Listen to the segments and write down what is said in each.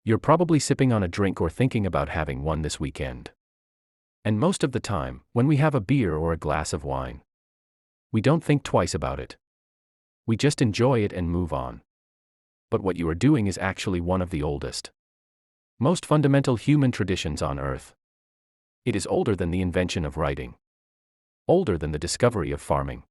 You're probably sipping on a drink or thinking about having one this weekend. And most of the time, when we have a beer or a glass of wine, we don't think twice about it. We just enjoy it and move on. But what you are doing is actually one of the oldest, most fundamental human traditions on Earth. It is older than the invention of writing, older than the discovery of farming.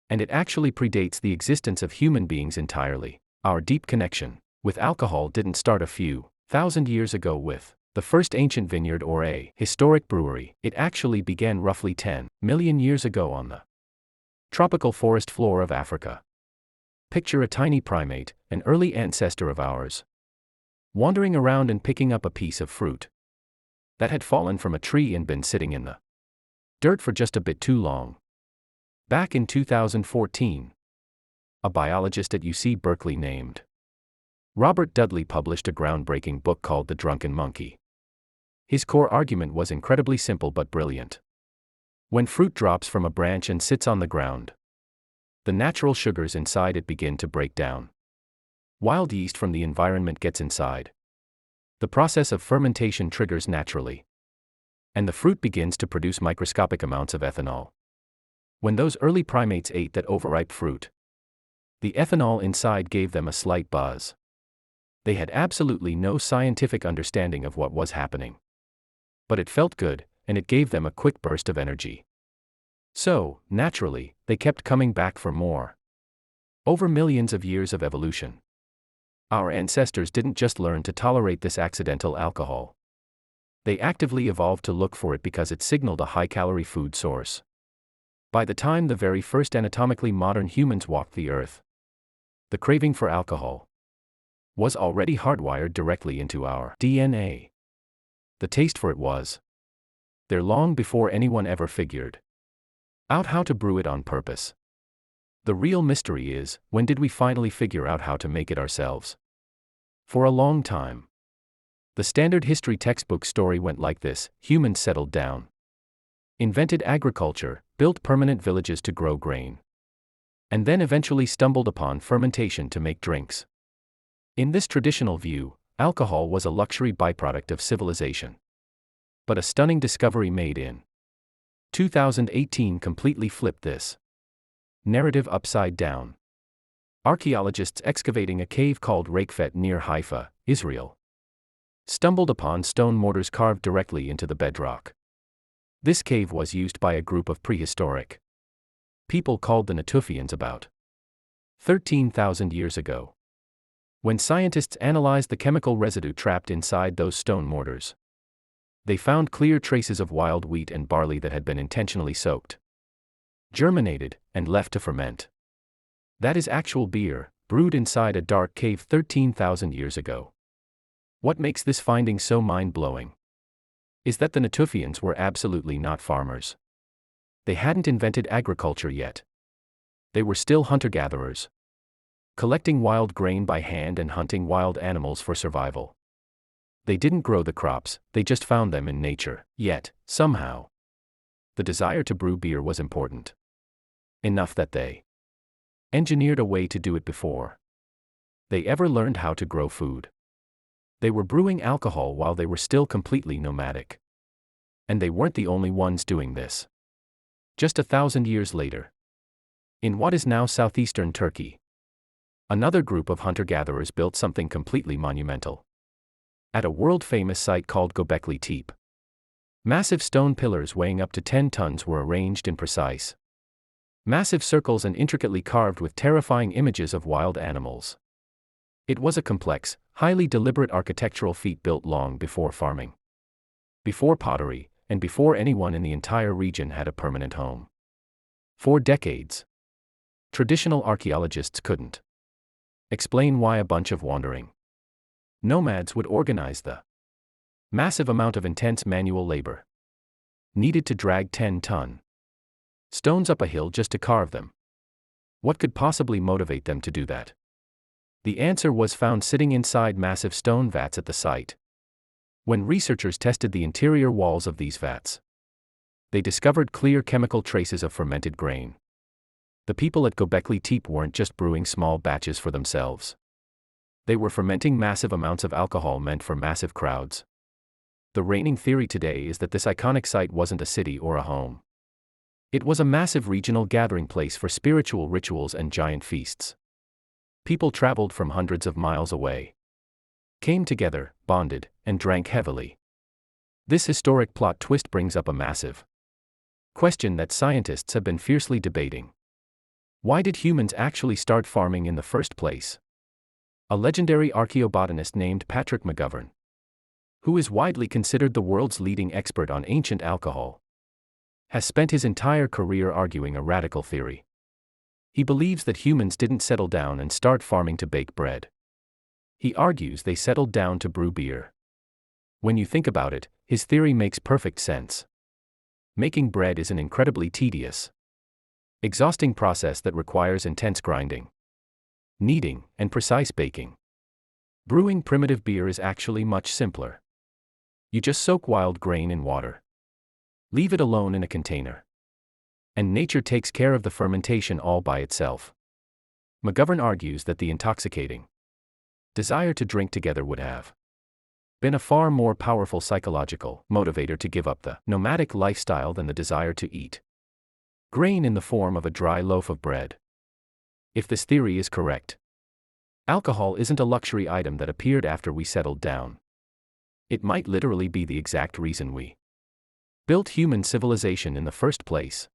And it actually predates the existence of human beings entirely. Our deep connection with alcohol didn't start a few thousand years ago with the first ancient vineyard or a historic brewery. It actually began roughly 10 million years ago on the tropical forest floor of Africa. Picture a tiny primate, an early ancestor of ours, wandering around and picking up a piece of fruit that had fallen from a tree and been sitting in the dirt for just a bit too long. Back in 2014, a biologist at UC Berkeley named Robert Dudley published a groundbreaking book called The Drunken Monkey. His core argument was incredibly simple but brilliant. When fruit drops from a branch and sits on the ground, the natural sugars inside it begin to break down. Wild yeast from the environment gets inside. The process of fermentation triggers naturally, and the fruit begins to produce microscopic amounts of ethanol. When those early primates ate that overripe fruit, the ethanol inside gave them a slight buzz. They had absolutely no scientific understanding of what was happening. But it felt good, and it gave them a quick burst of energy. So, naturally, they kept coming back for more. Over millions of years of evolution, our ancestors didn't just learn to tolerate this accidental alcohol. They actively evolved to look for it because it signaled a high-calorie food source. By the time the very first anatomically modern humans walked the earth, the craving for alcohol was already hardwired directly into our DNA. The taste for it was there long before anyone ever figured out how to brew it on purpose. The real mystery is, when did we finally figure out how to make it ourselves? For a long time. The standard history textbook story went like this: humans settled down, invented agriculture, built permanent villages to grow grain, and then eventually stumbled upon fermentation to make drinks. In this traditional view, alcohol was a luxury byproduct of civilization. But a stunning discovery made in 2018 completely flipped this narrative upside down. Archaeologists excavating a cave called Rakefet near Haifa, Israel, stumbled upon stone mortars carved directly into the bedrock. This cave was used by a group of prehistoric people called the Natufians about 13,000 years ago. When scientists analyzed the chemical residue trapped inside those stone mortars, they found clear traces of wild wheat and barley that had been intentionally soaked, germinated, and left to ferment. That is actual beer, brewed inside a dark cave 13,000 years ago. What makes this finding so mind-blowing is that the Natufians were absolutely not farmers. They hadn't invented agriculture yet. They were still hunter-gatherers, collecting wild grain by hand and hunting wild animals for survival. They didn't grow the crops, they just found them in nature. Yet, somehow, the desire to brew beer was important enough that they engineered a way to do it before they ever learned how to grow food. They were brewing alcohol while they were still completely nomadic. And they weren't the only ones doing this. Just 1,000 years later, in what is now southeastern Turkey, another group of hunter-gatherers built something completely monumental. At a world-famous site called Göbekli Tepe, massive stone pillars weighing up to 10 tons were arranged in precise, massive circles and intricately carved with terrifying images of wild animals. It was a complex, highly deliberate architectural feat built long before farming, before pottery, and before anyone in the entire region had a permanent home. For decades, traditional archaeologists couldn't explain why a bunch of wandering nomads would organize the massive amount of intense manual labor needed to drag 10-ton stones up a hill just to carve them. What could possibly motivate them to do that? The answer was found sitting inside massive stone vats at the site. When researchers tested the interior walls of these vats, they discovered clear chemical traces of fermented grain. The people at Göbekli Tepe weren't just brewing small batches for themselves. They were fermenting massive amounts of alcohol meant for massive crowds. The reigning theory today is that this iconic site wasn't a city or a home. It was a massive regional gathering place for spiritual rituals and giant feasts. People traveled from hundreds of miles away, came together, bonded, and drank heavily. This historic plot twist brings up a massive question that scientists have been fiercely debating. Why did humans actually start farming in the first place? A legendary archaeobotanist named Patrick McGovern, who is widely considered the world's leading expert on ancient alcohol, has spent his entire career arguing a radical theory. He believes that humans didn't settle down and start farming to bake bread. He argues they settled down to brew beer. When you think about it, his theory makes perfect sense. Making bread is an incredibly tedious, exhausting process that requires intense grinding, kneading, and precise baking. Brewing primitive beer is actually much simpler. You just soak wild grain in water, leave it alone in a container, and nature takes care of the fermentation all by itself. McGovern argues that the intoxicating desire to drink together would have been a far more powerful psychological motivator to give up the nomadic lifestyle than the desire to eat grain in the form of a dry loaf of bread. If this theory is correct, alcohol isn't a luxury item that appeared after we settled down. It might literally be the exact reason we built human civilization in the first place.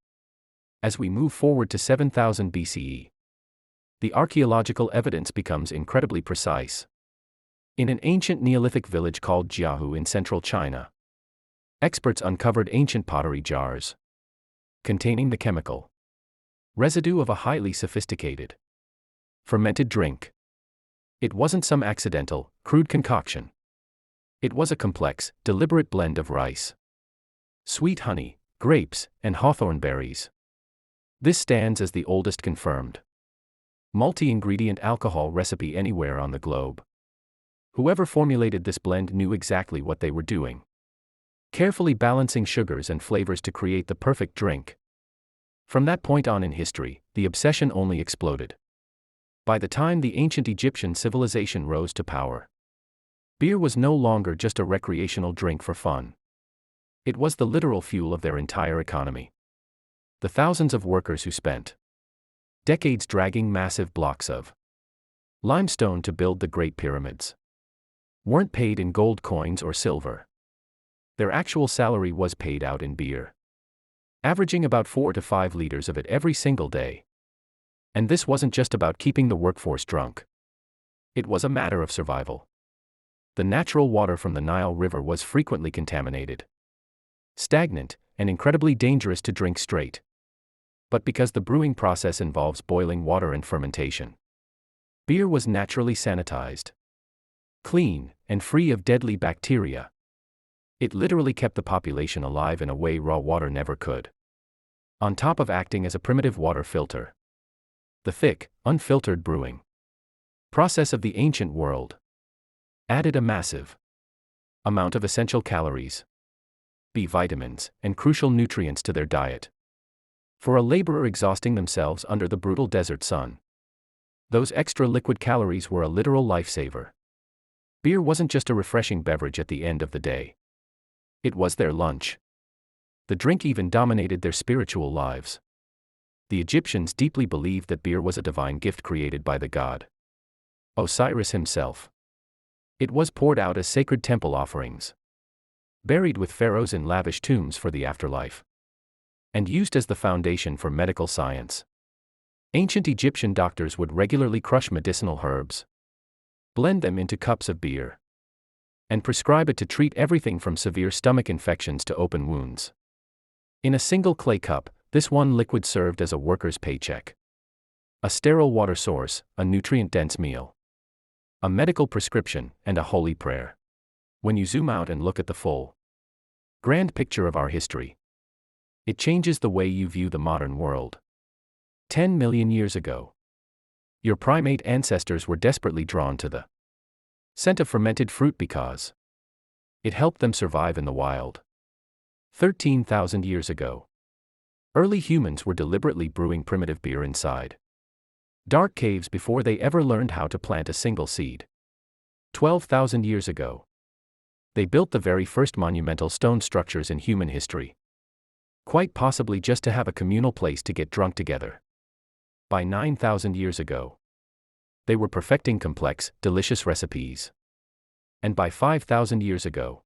As we move forward to 7000 BCE, the archaeological evidence becomes incredibly precise. In an ancient Neolithic village called Jiahu in central China, experts uncovered ancient pottery jars containing the chemical residue of a highly sophisticated fermented drink. It wasn't some accidental, crude concoction. It was a complex, deliberate blend of rice, sweet honey, grapes, and hawthorn berries. This stands as the oldest confirmed multi-ingredient alcohol recipe anywhere on the globe. Whoever formulated this blend knew exactly what they were doing, carefully balancing sugars and flavors to create the perfect drink. From that point on in history, the obsession only exploded. By the time the ancient Egyptian civilization rose to power, beer was no longer just a recreational drink for fun. It was the literal fuel of their entire economy. The thousands of workers who spent decades dragging massive blocks of limestone to build the Great Pyramids weren't paid in gold coins or silver. Their actual salary was paid out in beer, averaging about 4 to 5 liters of it every single day. And this wasn't just about keeping the workforce drunk. It was a matter of survival. The natural water from the Nile River was frequently contaminated, stagnant, and incredibly dangerous to drink straight. But because the brewing process involves boiling water and fermentation, beer was naturally sanitized, clean, and free of deadly bacteria. It literally kept the population alive in a way raw water never could. On top of acting as a primitive water filter, the thick, unfiltered brewing process of the ancient world added a massive amount of essential calories, B vitamins, and crucial nutrients to their diet. For a laborer exhausting themselves under the brutal desert sun, those extra liquid calories were a literal lifesaver. Beer wasn't just a refreshing beverage at the end of the day. It was their lunch. The drink even dominated their spiritual lives. The Egyptians deeply believed that beer was a divine gift created by the god Osiris himself. It was poured out as sacred temple offerings, buried with pharaohs in lavish tombs for the afterlife, and used as the foundation for medical science. Ancient Egyptian doctors would regularly crush medicinal herbs, blend them into cups of beer, and prescribe it to treat everything from severe stomach infections to open wounds. In a single clay cup, this one liquid served as a worker's paycheck, a sterile water source, a nutrient-dense meal, a medical prescription, and a holy prayer. When you zoom out and look at the full, grand picture of our history, it changes the way you view the modern world. 10 million years ago, your primate ancestors were desperately drawn to the scent of fermented fruit because it helped them survive in the wild. 13,000 years ago, early humans were deliberately brewing primitive beer inside dark caves before they ever learned how to plant a single seed. 12,000 years ago. They built the very first monumental stone structures in human history. Quite possibly just to have a communal place to get drunk together. By 9,000 years ago, they were perfecting complex, delicious recipes. And by 5,000 years ago,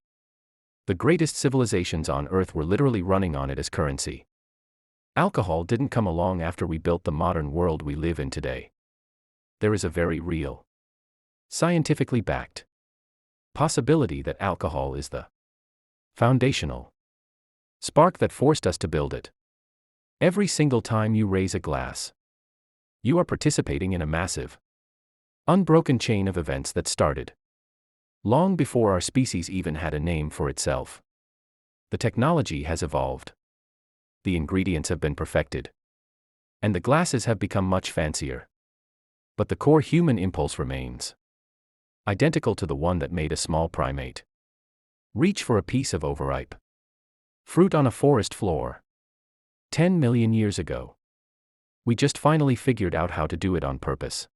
the greatest civilizations on Earth were literally running on it as currency. Alcohol didn't come along after we built the modern world we live in today. There is a very real, scientifically backed possibility that alcohol is the foundational spark that forced us to build it. Every single time you raise a glass, you are participating in a massive, unbroken chain of events that started long before our species even had a name for itself. The technology has evolved. The ingredients have been perfected. And the glasses have become much fancier. But the core human impulse remains identical to the one that made a small primate reach for a piece of overripe fruit on a forest floor 10 million years ago. We just finally figured out how to do it on purpose.